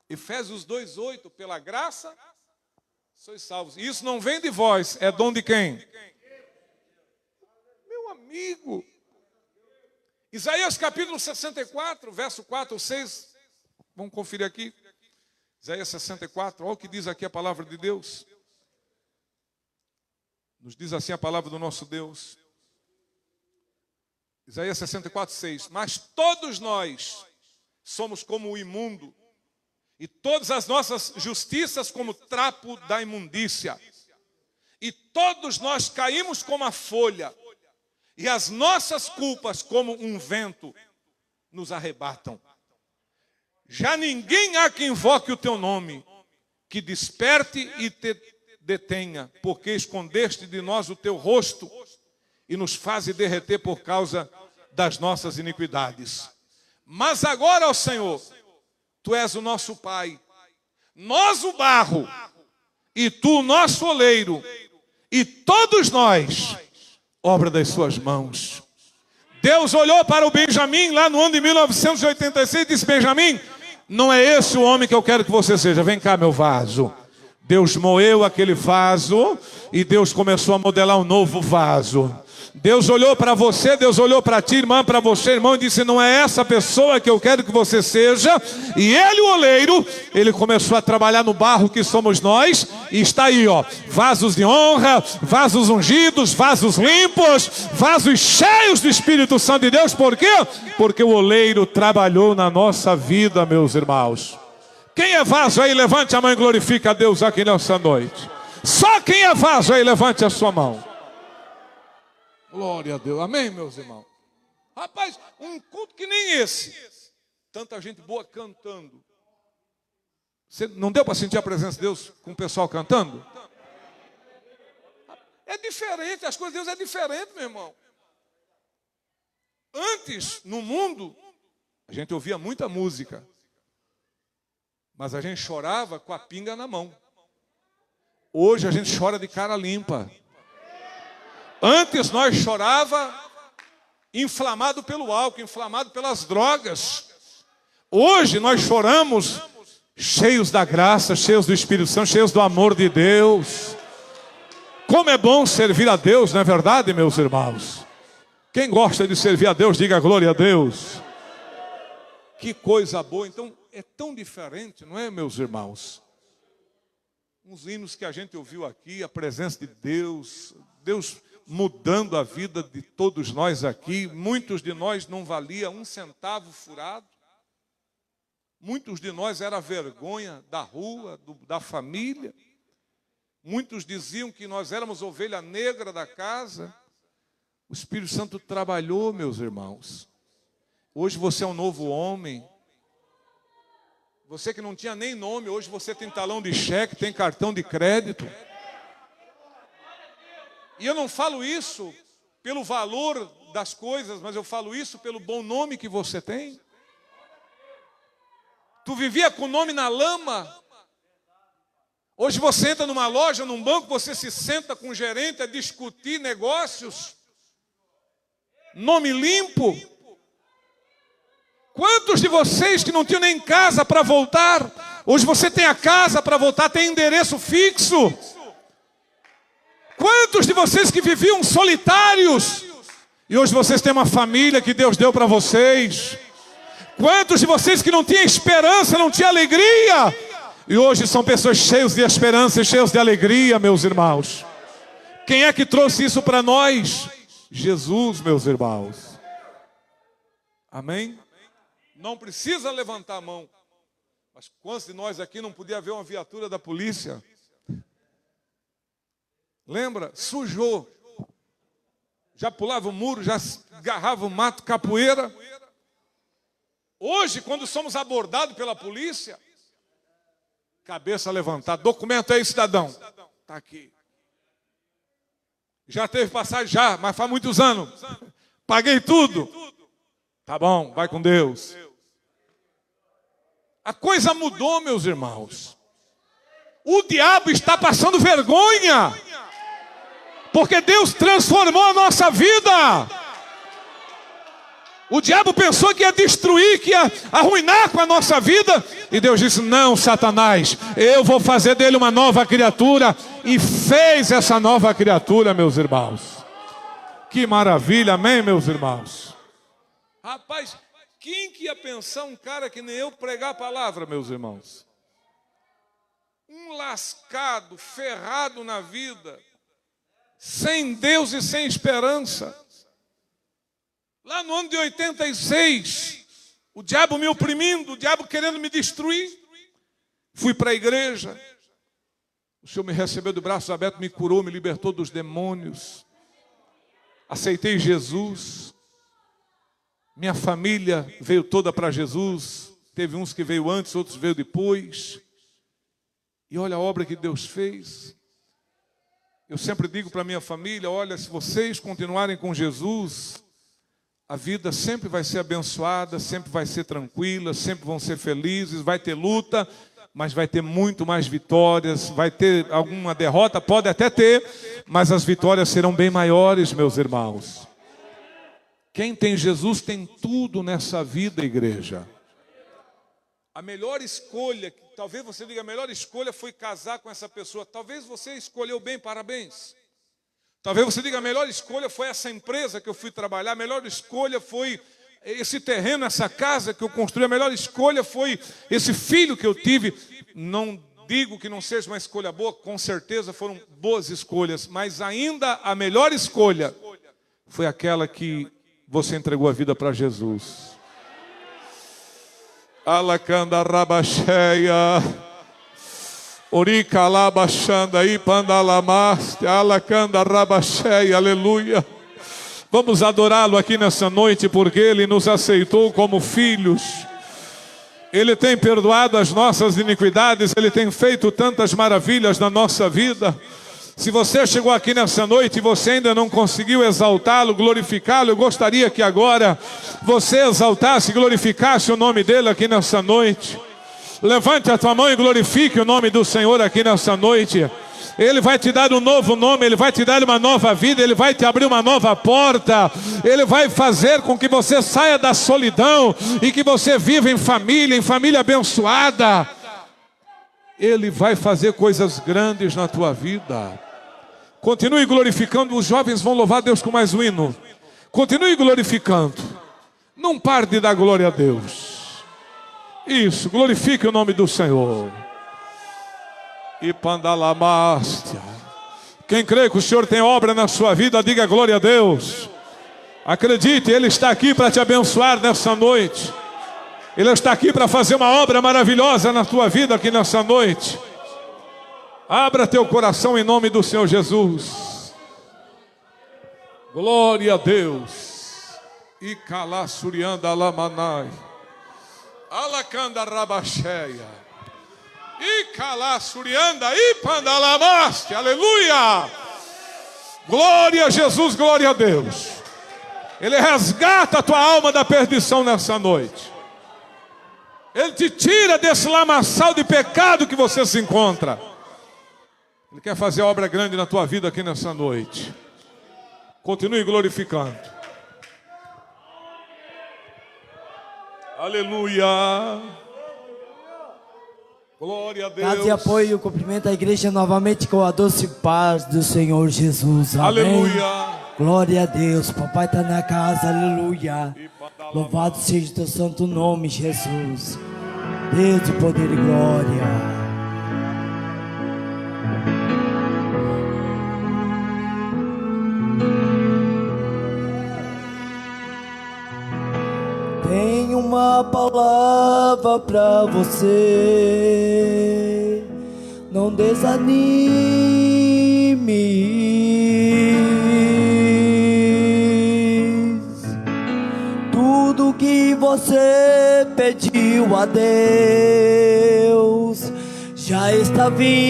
Efésios 2:8, pela graça sois salvos. E isso não vem de vós, é dom de quem? Meu amigo. Isaías capítulo 64, verso 4 ou 6. Vamos conferir aqui. Isaías 64, olha o que diz aqui a palavra de Deus. Nos diz assim a palavra do nosso Deus. Isaías 64, 6. Mas todos nós somos como o imundo, e todas as nossas justiças como trapo da imundícia. E todos nós caímos como a folha, e as nossas culpas como um vento nos arrebatam. Já ninguém há que invoque o teu nome, que desperte e te detenha, porque escondeste de nós o teu rosto e nos faze derreter por causa das nossas iniquidades. Mas agora, ó Senhor, Tu és o nosso Pai, nós o barro, e Tu o nosso oleiro, e todos nós, obra das Suas mãos. Deus olhou para o Benjamim lá no ano de 1986 e disse: Benjamim, não é esse o homem que eu quero que você seja, vem cá, meu vaso. Deus moeu aquele vaso e Deus começou a modelar um novo vaso. Deus olhou para você, Deus olhou para ti, irmã, para você, irmão, e disse: não é essa pessoa que eu quero que você seja. E ele, o oleiro, ele começou a trabalhar no barro que somos nós. E está aí, ó, vasos de honra, vasos ungidos, vasos limpos, vasos cheios do Espírito Santo de Deus. Por quê? Porque o oleiro trabalhou na nossa vida, meus irmãos. Quem é vaso aí, levante a mão e glorifique a Deus aqui nessa noite. Só quem é vaso aí, levante a sua mão. Glória a Deus, amém, meus irmãos? Rapaz, um culto que nem esse, tanta gente boa cantando. Você não deu para sentir a presença de Deus com o pessoal cantando? É diferente, as coisas de Deus é diferente, meu irmão. Antes, no mundo, a gente ouvia muita música, mas a gente chorava com a pinga na mão. Hoje a gente chora de cara limpa. Antes nós chorava inflamado pelo álcool, inflamado pelas drogas. Hoje nós choramos cheios da graça, cheios do Espírito Santo, cheios do amor de Deus. Como é bom servir a Deus, não é verdade, meus irmãos? Quem gosta de servir a Deus, diga glória a Deus. Que coisa boa. Então é tão diferente, não é, meus irmãos? Uns hinos que a gente ouviu aqui, a presença de Deus, Deus mudando a vida de todos nós aqui. Muitos de nós não valia um centavo furado. Muitos de nós era vergonha da rua, da família. Muitos diziam que nós éramos ovelha negra da casa. O Espírito Santo trabalhou, meus irmãos. Hoje você é um novo homem. Você que não tinha nem nome, hoje você tem talão de cheque, tem cartão de crédito. E eu não falo isso pelo valor das coisas, mas eu falo isso pelo bom nome que você tem. Tu vivia com o nome na lama. Hoje você entra numa loja, num banco, você se senta com o gerente a discutir negócios. Nome limpo. Quantos de vocês que não tinham nem casa para voltar, hoje você tem a casa para voltar, tem endereço fixo. Quantos de vocês que viviam solitários, e hoje vocês têm uma família que Deus deu para vocês. Quantos de vocês que não tinham esperança, não tinham alegria, e hoje são pessoas cheias de esperança e cheias de alegria, meus irmãos. Quem é que trouxe isso para nós? Jesus, meus irmãos. Amém? Não precisa levantar a mão. Mas quantos de nós aqui não podia ver uma viatura da polícia? Lembra? Sujou. Já pulava o muro, já agarrava o mato, capoeira. Hoje, quando somos abordados pela polícia, Cabeça levantada. Documento aí, cidadão. Está aqui. Já teve passagem? Já, mas faz muitos anos. Paguei tudo. Tá bom, vai com Deus. A coisa mudou, meus irmãos. O diabo está passando vergonha. Porque Deus transformou a nossa vida. O diabo pensou que ia destruir, que ia arruinar com a nossa vida. E Deus disse, não, Satanás, eu vou fazer dele uma nova criatura. E fez essa nova criatura, meus irmãos. Que maravilha, amém, meus irmãos? Rapaz, quem que ia pensar um cara que nem eu pregar a palavra, meus irmãos? Um lascado, ferrado na vida, sem Deus e sem esperança. Lá no ano de 86, o diabo me oprimindo, o diabo querendo me destruir. Fui para a igreja. O Senhor me recebeu de braços abertos, me curou, me libertou dos demônios. Aceitei Jesus. Minha família veio toda para Jesus. Teve uns que veio antes, outros veio depois. E olha a obra que Deus fez. Eu sempre digo para minha família, olha, se vocês continuarem com Jesus, a vida sempre vai ser abençoada, sempre vai ser tranquila, sempre vão ser felizes, vai ter luta, mas vai ter muito mais vitórias, vai ter alguma derrota, pode até ter, mas as vitórias serão bem maiores, meus irmãos. Quem tem Jesus tem tudo nessa vida, igreja. A melhor escolha, talvez você diga, a melhor escolha foi casar com essa pessoa. Talvez você escolheu bem, parabéns. Talvez você diga, a melhor escolha foi essa empresa que eu fui trabalhar, a melhor escolha foi esse terreno, essa casa que eu construí, a melhor escolha foi esse filho que eu tive. Não digo que não seja uma escolha boa, com certeza foram boas escolhas, mas ainda a melhor escolha foi aquela que você entregou a vida para Jesus. Alacanda rabacheia, Orica labachanda e pandalamaste, alacanda rabacheia, aleluia. Vamos adorá-lo aqui nessa noite, porque Ele nos aceitou como filhos. Ele tem perdoado as nossas iniquidades, Ele tem feito tantas maravilhas na nossa vida. Se você chegou aqui nessa noite e você ainda não conseguiu exaltá-lo, glorificá-lo, eu gostaria que agora você exaltasse e glorificasse o nome dEle aqui nessa noite. Levante a tua mão e glorifique o nome do Senhor aqui nessa noite. Ele vai te dar um novo nome, Ele vai te dar uma nova vida, Ele vai te abrir uma nova porta. Ele vai fazer com que você saia da solidão e que você viva em família abençoada. Ele vai fazer coisas grandes na tua vida. Continue glorificando, os jovens vão louvar Deus com mais um hino. Continue glorificando. Não pare de dar glória a Deus. Isso, glorifique o nome do Senhor. E pandalamastia. Quem crê que o Senhor tem obra na sua vida, diga glória a Deus. Acredite, Ele está aqui para te abençoar nessa noite. Ele está aqui para fazer uma obra maravilhosa na tua vida aqui nessa noite. Abra teu coração em nome do Senhor Jesus. Glória a Deus. E calassurianda lamanai. Alacanda rabacheia. E calassurianda e pandalamaste. Aleluia. Glória a Jesus, glória a Deus. Ele resgata a tua alma da perdição nessa noite. Ele te tira desse lamaçal de pecado que você se encontra. Ele quer fazer obra grande na tua vida aqui nessa noite. Continue glorificando. Aleluia. Glória a Deus. Caso e apoio, cumprimento a igreja novamente com a doce paz do Senhor Jesus. Amém. Aleluia. Glória a Deus. Papai está na casa. Aleluia. Louvado seja o teu santo nome, Jesus. Deus de poder e glória. Tenho uma palavra para você. Não desanime. Tudo que você pediu a Deus já já está vindo.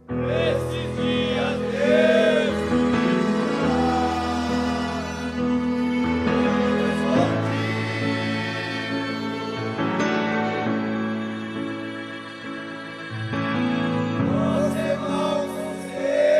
Esses dias Deus você não consegue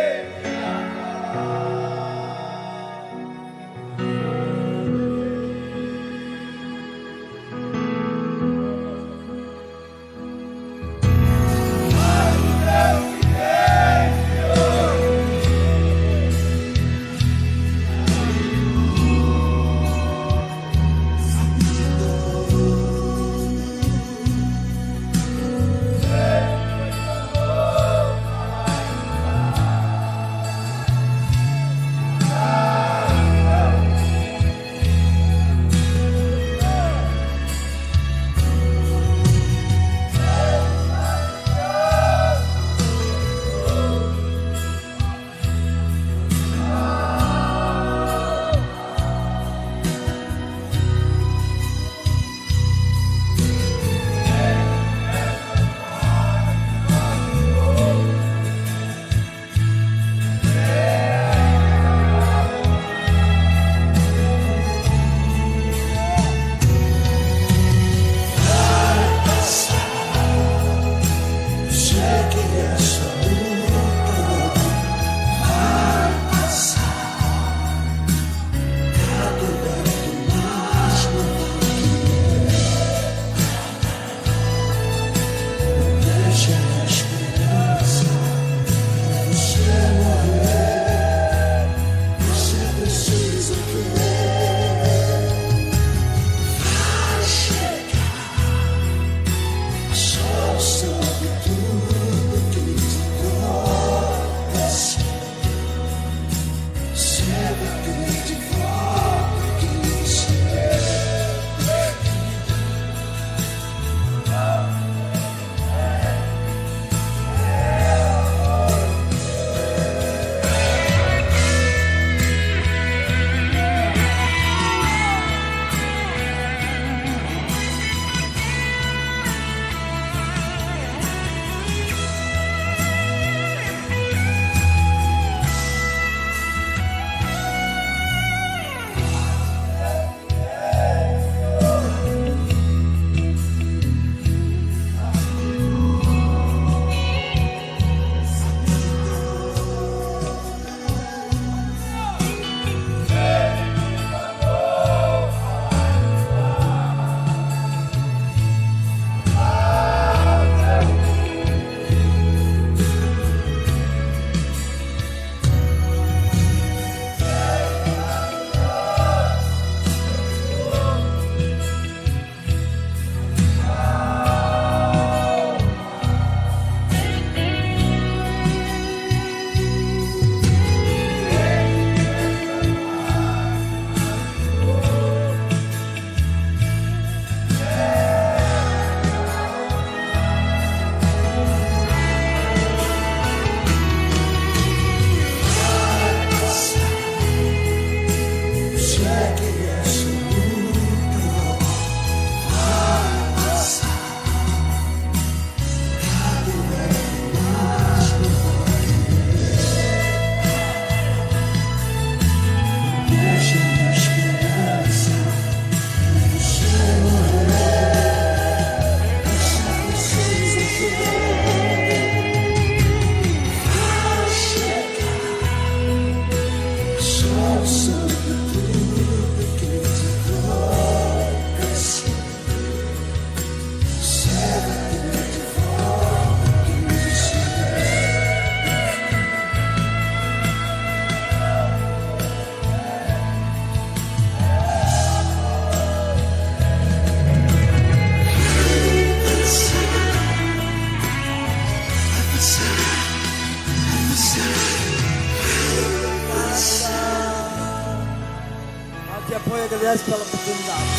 Te apoio, agradece pela oportunidade.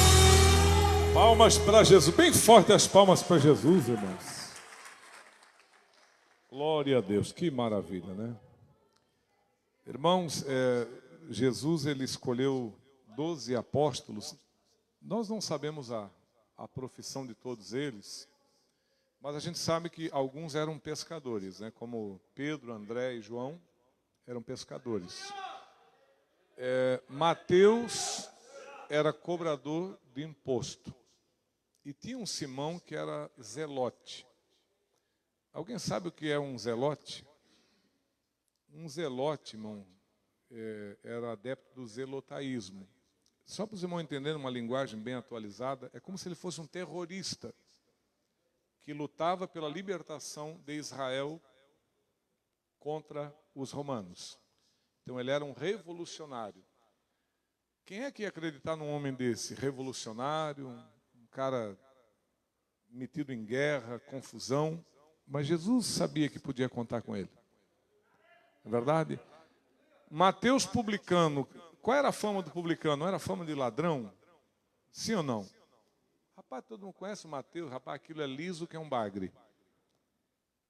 Palmas para Jesus. Bem forte as palmas para Jesus, irmãos. Glória a Deus. Que maravilha, né? Irmãos, Jesus ele escolheu 12 apóstolos Nós não sabemos a profissão de todos eles, mas a gente sabe que alguns eram pescadores, né? Como Pedro, André e João eram pescadores. Mateus era cobrador de imposto. E tinha um Simão que era zelote. Alguém sabe o que é um zelote? Um zelote, irmão, era adepto do zelotaísmo. Só para os irmãos entenderem uma linguagem bem atualizada, é como se ele fosse um terrorista que lutava pela libertação de Israel contra os romanos. Então ele era um revolucionário. Quem é que ia acreditar num homem desse? Revolucionário, um cara metido em guerra, confusão. Mas Jesus sabia que podia contar com ele. Não é verdade? Mateus publicano. Qual era a fama do publicano? Não era a fama de ladrão? Sim ou não? Rapaz, todo mundo conhece o Mateus. Rapaz, aquilo é liso que é um bagre.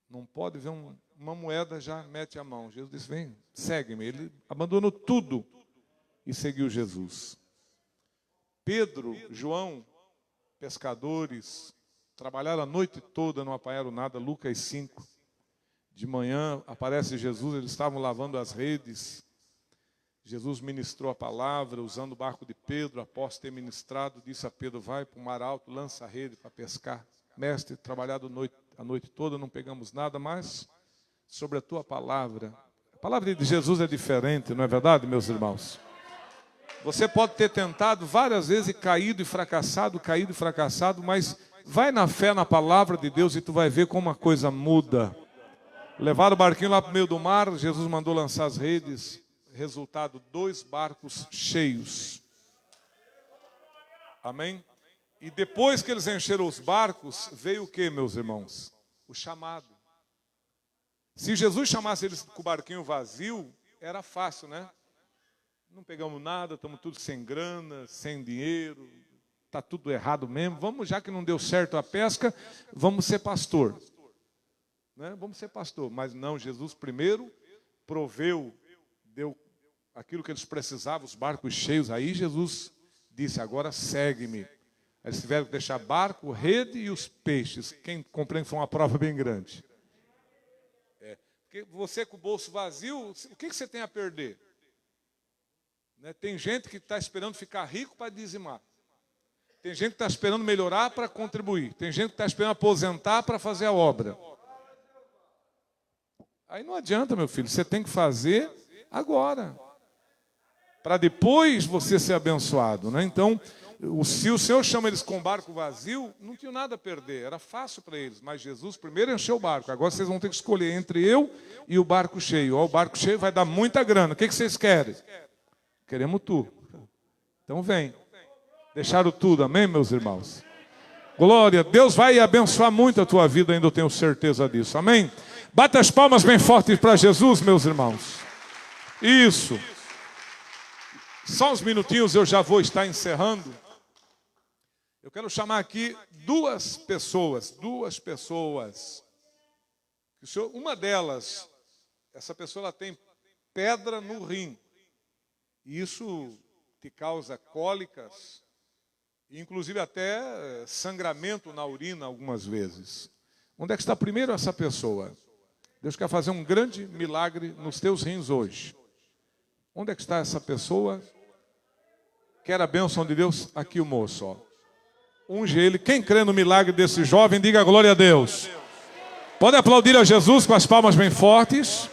Não pode ver uma moeda, já mete a mão. Jesus disse, vem, segue-me. Ele abandonou tudo e seguiu Jesus. Pedro, João, pescadores, trabalharam a noite toda, não apanharam nada. Lucas 5. De manhã aparece Jesus, eles estavam lavando as redes. Jesus ministrou a palavra, usando o barco de Pedro. Após ter ministrado, disse a Pedro, vai para o mar alto, lança a rede para pescar. Mestre, trabalhado a noite toda, não pegamos nada, mas sobre a tua palavra. A palavra de Jesus é diferente, não é verdade, meus irmãos? Você pode ter tentado várias vezes e caído e fracassado, mas vai na fé na palavra de Deus e tu vai ver como a coisa muda. Levaram o barquinho lá para o meio do mar, Jesus mandou lançar as redes. Resultado, 2 barcos cheios. Amém? E depois que eles encheram os barcos, veio o que, meus irmãos? O chamado. Se Jesus chamasse eles com o barquinho vazio, era fácil, né? Não pegamos nada, estamos tudo sem grana, sem dinheiro, está tudo errado mesmo. Vamos, já que não deu certo a pesca, vamos ser pastor. Né? Vamos ser pastor. Mas não, Jesus primeiro proveu, deu aquilo que eles precisavam, os barcos cheios. Aí Jesus disse, agora segue-me. Eles tiveram que deixar barco, rede e os peixes. Quem compreende foi uma prova bem grande. Porque você com o bolso vazio, o que você tem a perder? Né? Tem gente que está esperando ficar rico para dizimar. Tem gente que está esperando melhorar para contribuir. Tem gente que está esperando aposentar para fazer a obra. Aí não adianta, meu filho. Você tem que fazer agora. Para depois você ser abençoado. Né? Então, se o Senhor chama eles com barco vazio, não tinha nada a perder. Era fácil para eles. Mas Jesus primeiro encheu o barco. Agora vocês vão ter que escolher entre eu e o barco cheio. Ó, o barco cheio vai dar muita grana. O que vocês querem? Queremos tu. Então vem. Deixaram tudo. Amém, meus irmãos? Glória. Deus vai abençoar muito a tua vida, ainda eu tenho certeza disso. Amém? Bata as palmas bem fortes para Jesus, meus irmãos. Isso. Só uns minutinhos eu já vou estar encerrando. Eu quero chamar aqui duas pessoas. Uma delas, essa pessoa ela tem pedra no rim. E isso te causa cólicas, inclusive até sangramento na urina algumas vezes. Onde é que está primeiro essa pessoa? Deus quer fazer um grande milagre nos teus rins hoje. Onde é que está essa pessoa? Quer a bênção de Deus? Aqui o moço, ó. Unge ele. Quem crê no milagre desse jovem, diga glória a Deus. Pode aplaudir a Jesus com as palmas bem fortes.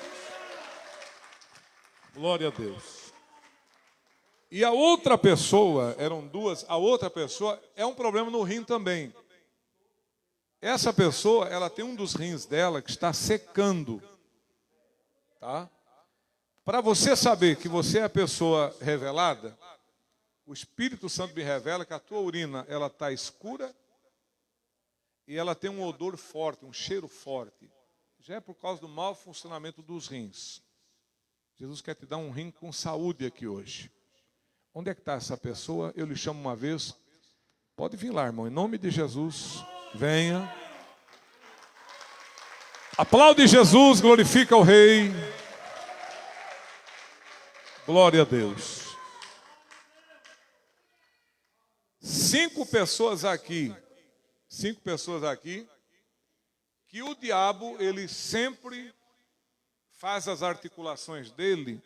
Glória a Deus. E a outra pessoa, eram duas, a outra pessoa é um problema no rim também. Essa pessoa, ela tem um dos rins dela que está secando. Tá? Para você saber que você é a pessoa revelada, o Espírito Santo me revela que a tua urina, ela está escura e ela tem um odor forte, um cheiro forte. Já é por causa do mau funcionamento dos rins. Jesus quer te dar um rim com saúde aqui hoje. Onde é que está essa pessoa? Eu lhe chamo uma vez. Pode vir lá, irmão. Em nome de Jesus, venha. Aplaude Jesus, glorifica o Rei. Glória a Deus. 5 5 pessoas aqui, que o diabo, ele sempre faz as articulações dele.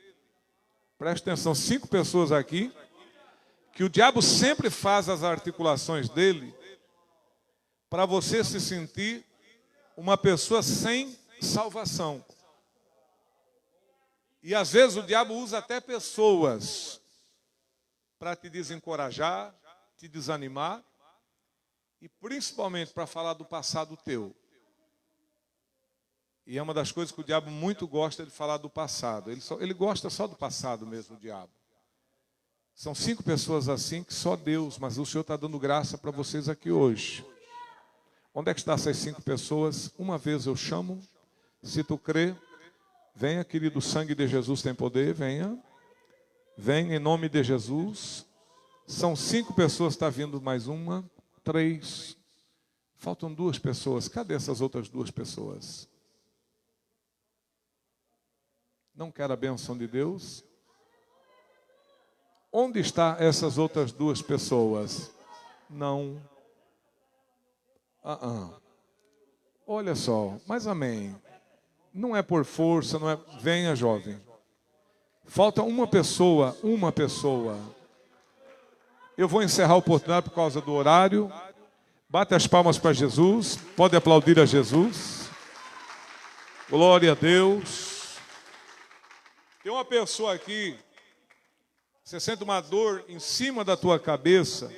Presta atenção, 5 pessoas aqui, que o diabo sempre faz as articulações dele para você se sentir uma pessoa sem salvação. E às vezes o diabo usa até pessoas para te desencorajar, te desanimar e principalmente para falar do passado teu. E é uma das coisas que o diabo muito gosta de falar do passado. Ele gosta só do passado mesmo, o diabo. São 5 pessoas assim que só Deus, mas o Senhor está dando graça para vocês aqui hoje. Onde é que estão essas 5 pessoas? Uma vez eu chamo, se tu crê, venha, querido, o sangue de Jesus tem poder, venha. Venha em nome de Jesus. São 5 pessoas, está vindo mais uma, 3. Faltam 2 pessoas. Cadê essas outras 2 pessoas? Não quer a bênção de Deus? Onde estão essas outras 2 pessoas? Não. Olha só, mas amém. Não é por força, não é... Venha, jovem. Falta uma pessoa. Eu vou encerrar a oportunidade por causa do horário. Bate as palmas para Jesus. Pode aplaudir a Jesus. Glória a Deus. Tem uma pessoa aqui, você sente uma dor em cima da tua cabeça.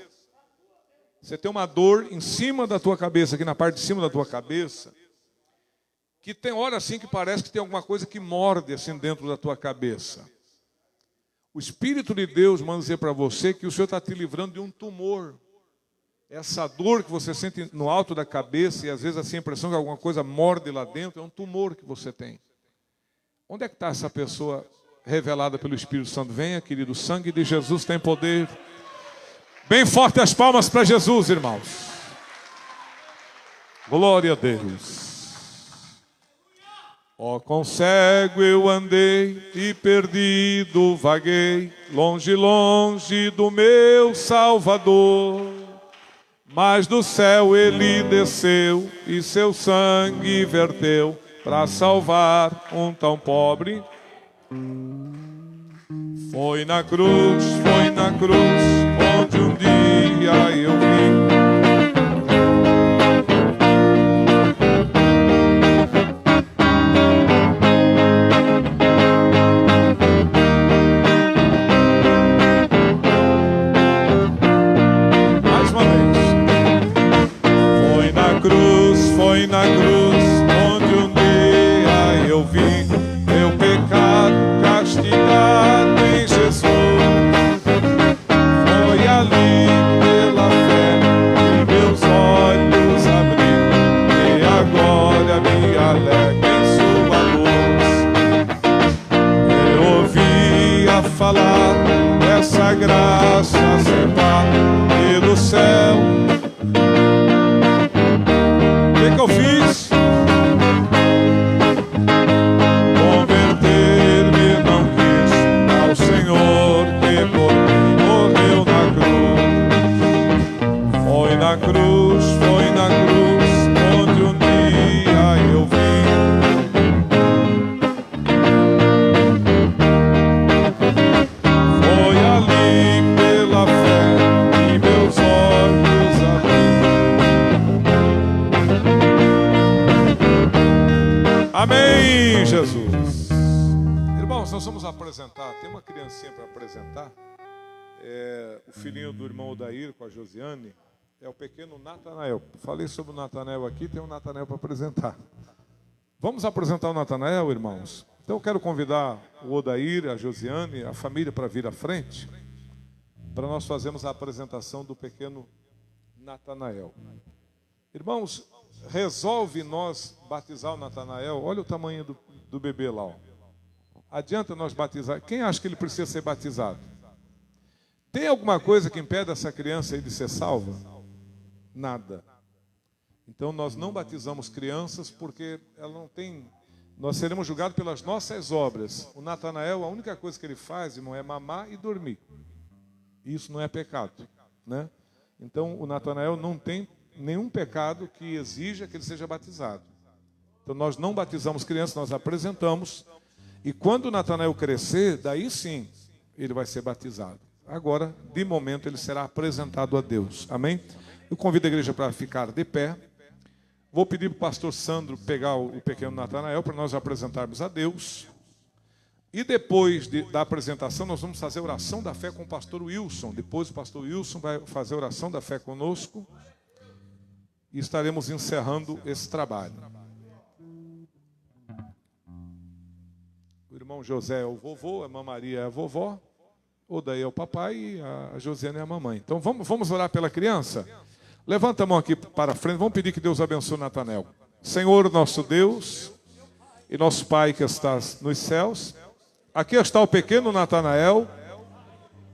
Você tem uma dor em cima da tua cabeça, aqui na parte de cima da tua cabeça, que tem hora assim que parece que tem alguma coisa que morde assim dentro da tua cabeça. O Espírito de Deus manda dizer para você que o Senhor está te livrando de um tumor. Essa dor que você sente no alto da cabeça e às vezes assim a impressão que alguma coisa morde lá dentro, é um tumor que você tem. Onde é que está essa pessoa revelada pelo Espírito Santo? Venha, querido, o sangue de Jesus tem poder. Bem forte as palmas para Jesus, irmãos. Glória a Deus. Ó, com cego eu andei e perdido vaguei, longe, longe do meu Salvador. Mas do céu ele desceu e seu sangue verteu para salvar um tão pobre. Foi na cruz, onde um dia eu vi. Mais uma vez. Foi na cruz, onde um dia eu vi meu pecado castigado em Jesus. Foi ali pela fé que meus olhos abri, e agora me alegro em sua luz. Eu ouvia falar dessa graça sem par pelo céu. O que eu fiz? Converter-me não quis ao Senhor que por mim morreu na cruz. Foi na cruz, onde um dia eu vi. Foi ali pela fé que meus olhos abri. Amém, Jesus. Irmãos, nós vamos apresentar. Tem uma criancinha para apresentar. O filhinho do irmão Odair com a Josiane. É o pequeno Natanael. Falei sobre o Natanael aqui, tem um Natanael para apresentar. Vamos apresentar o Natanael, irmãos? Então eu quero convidar o Odair, a Josiane, a família para vir à frente, para nós fazermos a apresentação do pequeno Natanael. Irmãos, resolve nós batizar o Natanael. Olha o tamanho do bebê lá. Ó. Adianta nós batizar. Quem acha que ele precisa ser batizado? Tem alguma coisa que impede essa criança aí de ser salva? Nada. Então nós não batizamos crianças porque ela não tem... Nós seremos julgados pelas nossas obras. O Natanael, a única coisa que ele faz, irmão, é mamar e dormir. Isso não é pecado, né? Então, o Natanael não tem nenhum pecado que exija que ele seja batizado. Então, nós não batizamos crianças, nós apresentamos. E quando o Natanael crescer, daí sim, ele vai ser batizado. Agora, de momento, ele será apresentado a Deus. Amém? Eu convido a igreja para ficar de pé. Vou pedir para o pastor Sandro pegar o pequeno Natanael para nós apresentarmos a Deus. E depois da apresentação, nós vamos fazer oração da fé com o pastor Wilson. Depois o pastor Wilson vai fazer oração da fé conosco. E estaremos encerrando esse trabalho. O irmão José é o vovô, a irmã Maria é a vovó, o Daí é o papai e a Josiane é a mamãe. Então vamos orar pela criança? Levanta a mão aqui para frente, vamos pedir que Deus abençoe Natanael. Senhor nosso Deus e nosso Pai que estás nos céus, aqui está o pequeno Natanael,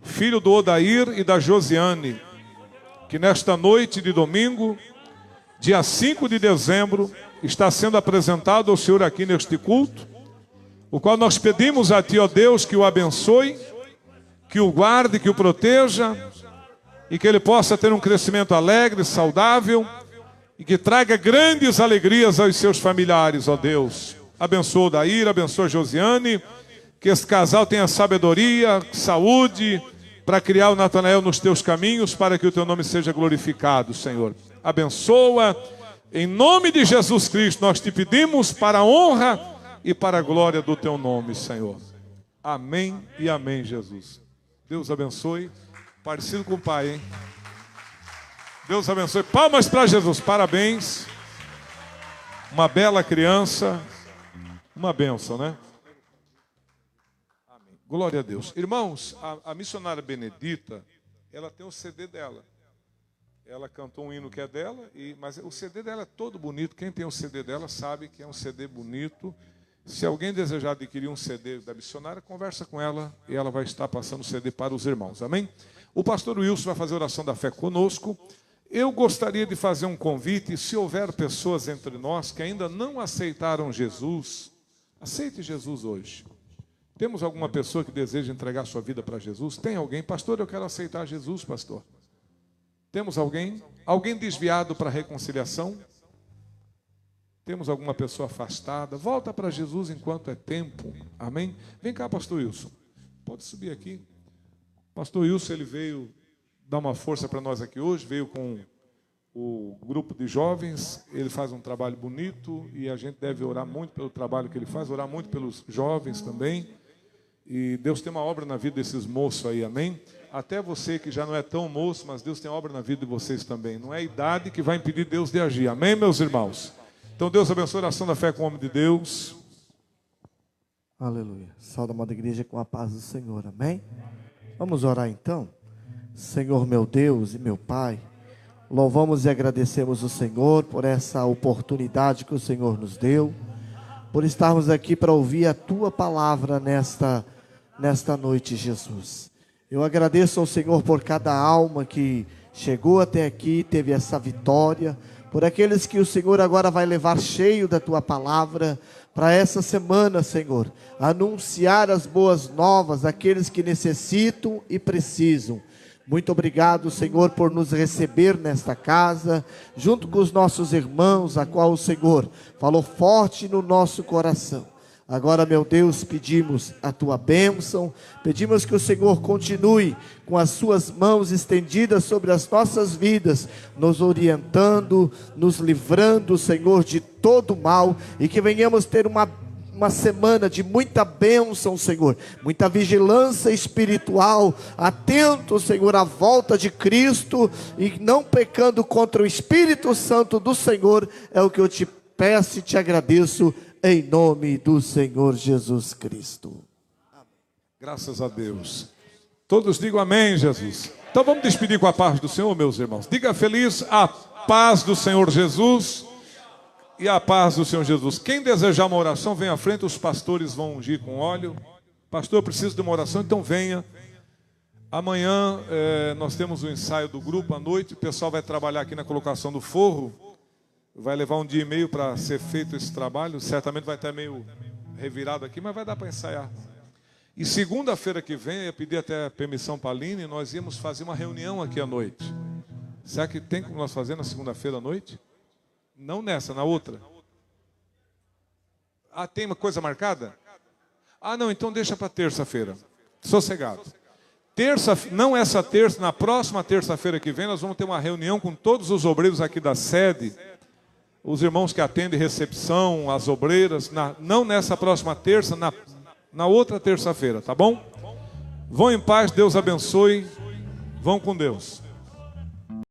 filho do Odair e da Josiane, que nesta noite de domingo, dia 5 de dezembro, está sendo apresentado ao Senhor aqui neste culto, o qual nós pedimos a Ti, ó Deus, que o abençoe, que o guarde, que o proteja, e que ele possa ter um crescimento alegre, saudável, e que traga grandes alegrias aos seus familiares, ó Deus. Abençoa o Daíra, abençoa a Josiane, que esse casal tenha sabedoria, saúde, para criar o Natanael nos Teus caminhos, para que o Teu nome seja glorificado, Senhor. Abençoa, em nome de Jesus Cristo, nós Te pedimos para a honra e para a glória do Teu nome, Senhor. Amém e amém, Jesus. Deus abençoe. Parecido com o pai, hein? Deus abençoe. Palmas para Jesus. Parabéns. Uma bela criança. Uma bênção, né? Amém. Glória a Deus. Irmãos, a missionária Benedita, ela tem o CD dela. Ela cantou um hino que é dela, mas o CD dela é todo bonito. Quem tem o CD dela sabe que é um CD bonito. Se alguém desejar adquirir um CD da missionária, conversa com ela e ela vai estar passando o CD para os irmãos. Amém? O pastor Wilson vai fazer oração da fé conosco. Eu gostaria de fazer um convite, se houver pessoas entre nós que ainda não aceitaram Jesus, aceite Jesus hoje. Temos alguma pessoa que deseja entregar sua vida para Jesus? Tem alguém? Pastor, eu quero aceitar Jesus, pastor. Temos alguém? Alguém desviado para a reconciliação? Temos alguma pessoa afastada? Volta para Jesus enquanto é tempo. Amém? Vem cá, pastor Wilson. Pode subir aqui. Pastor Wilson, ele veio dar uma força para nós aqui hoje, veio com o grupo de jovens, ele faz um trabalho bonito e a gente deve orar muito pelo trabalho que ele faz, orar muito pelos jovens também. E Deus tem uma obra na vida desses moços aí, amém? Até você que já não é tão moço, mas Deus tem obra na vida de vocês também. Não é a idade que vai impedir Deus de agir, amém, meus irmãos? Então Deus abençoe a oração da fé com o homem de Deus. Aleluia. Salve a amada igreja com a paz do Senhor, amém? Vamos orar então. Senhor meu Deus e meu Pai, louvamos e agradecemos o Senhor por essa oportunidade que o Senhor nos deu, por estarmos aqui para ouvir a Tua palavra nesta noite, Jesus. Eu agradeço ao Senhor por cada alma que chegou até aqui, teve essa vitória, por aqueles que o Senhor agora vai levar cheio da Tua palavra, para essa semana, Senhor, anunciar as boas novas àqueles que necessitam e precisam. Muito obrigado, Senhor, por nos receber nesta casa, junto com os nossos irmãos, a qual o Senhor falou forte no nosso coração. Agora, meu Deus, pedimos a Tua bênção, pedimos que o Senhor continue com as Suas mãos estendidas sobre as nossas vidas, nos orientando, nos livrando, Senhor, de todo mal, e que venhamos ter uma semana de muita bênção, Senhor, muita vigilância espiritual, atento, Senhor, à volta de Cristo, e não pecando contra o Espírito Santo do Senhor, é o que eu te peço e te agradeço, em nome do Senhor Jesus Cristo. Graças a Deus. Todos digam amém, Jesus. Então vamos despedir com a paz do Senhor, meus irmãos. Diga feliz a paz do Senhor Jesus e a paz do Senhor Jesus. Quem desejar uma oração, vem à frente, os pastores vão ungir com óleo. Pastor, eu preciso de uma oração, então venha. Amanhã nós temos o ensaio do grupo à noite, o pessoal vai trabalhar aqui na colocação do forro. Vai levar um dia e meio para ser feito esse trabalho. Certamente vai estar meio revirado aqui, mas vai dar para ensaiar. E segunda-feira que vem, eu pedi até permissão para a Aline, nós íamos fazer uma reunião aqui à noite. Será que tem como nós fazer na segunda-feira à noite? Não nessa, na outra. Ah, tem uma coisa marcada? Ah, não, então deixa para terça-feira. Sossegado. Terça, não essa terça, na próxima terça-feira que vem, nós vamos ter uma reunião com todos os obreiros aqui da sede, os irmãos que atendem recepção, as obreiras, não nessa próxima terça, na outra terça-feira, tá bom? Vão em paz, Deus abençoe, vão com Deus.